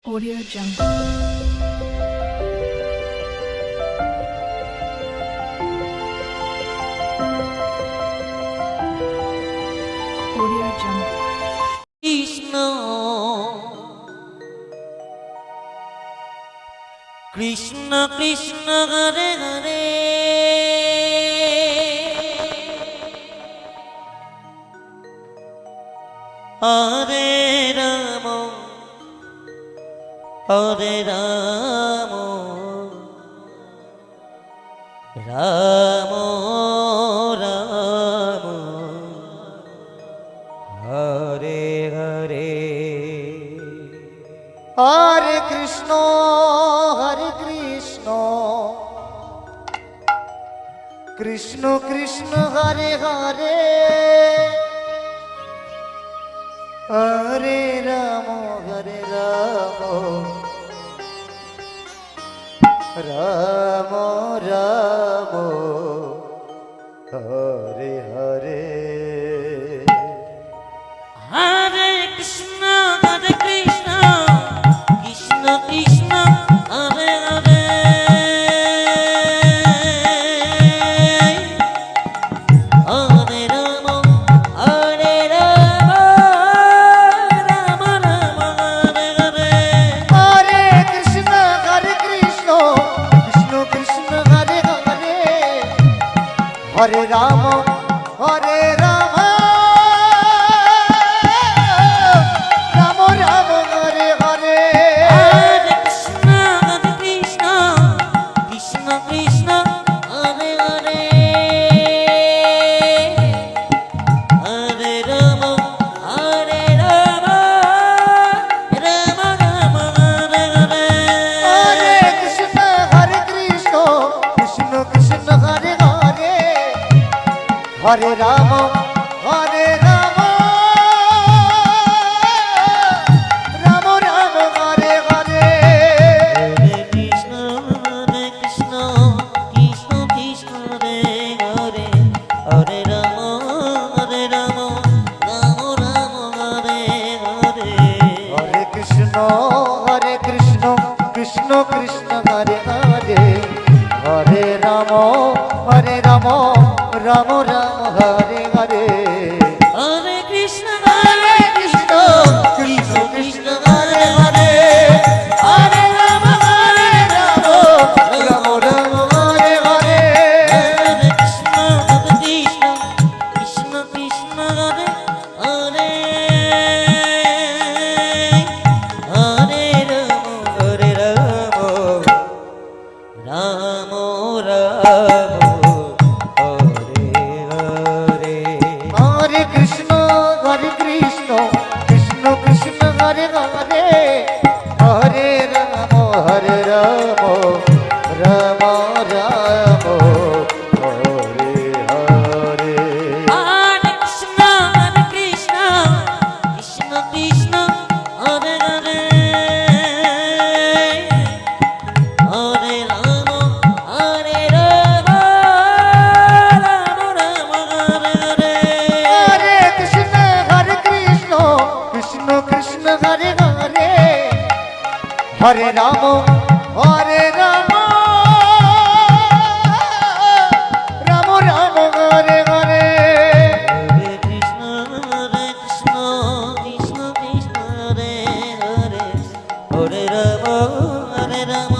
Audio Jungle. Audio Jungle. Krishna Krishna Krishna Hare Hare Hare Ram Hare Ram Ram Ram Hare Hare Hare Krishna Krishna Krishna Hare Hare Hare Ram Ram Ram Hare Hare Hare Krishna Krishna Krishna Hare Hare Hare Ram Hare Ram Ram Ram Hare Hare Hare Krishna Krishna Krishna Hare Hare Hare Ram Ram Ram Hare Hare Hare Krishna Krishna Krishna Krishna Hare Hare Hare Ram Ram Ram Hare Hare Hare Krishna Krishna Krishna Hare Hare Hare Ram Ram Ram Hare Hare Hare Krishna Krishna Krishna Krishna Hare Hare Hare Ram Ram Ram Hare Hare Hare Krishna Krishna Krishna Hare Hare Hare Ram Ram Ram Hare Hare Hare Krishna Krishna Krishna Krishna Hare Hare Hare Ram Ram Ram Hare Hare Hare Krishna Krishna Krishna Krishna Hare Hare Hare Ram Ram Ram Hare Hare Hare Krishna Krishna Krishna Hare Hare Hare Ram Ram Ram Hare Hare Hare Krishna Krishna Krishna Krishna Hare Hare Hare Ram Ram Ram Hare Hare Hare Krishna Krishna Krishna Hare Hare Hare Ram Ram Ram Hare Hare Hare Krishna Krishna Krishna Hare Hare Hare Ram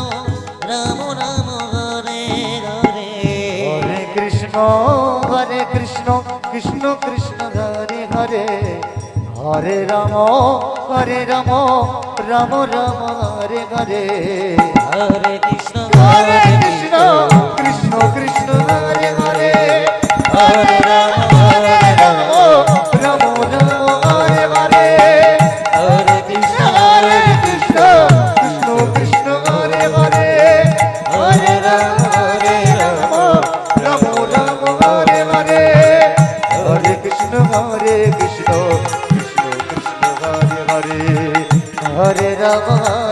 Ram Ram Hare Hare Hare Krishna Krishna Krishna Hare Hare Hare Ram Ram Ram Hare Hare Hare Krishna Krishna Krishna Hare Hare Hare Ram Ram Ram Hare Hare Hare Krishna Krishna Krishna Hare Hare Hare Ram Ram Ram Hare Hare Hare Krishna Krishna Krishna Hare Hare Hare Ram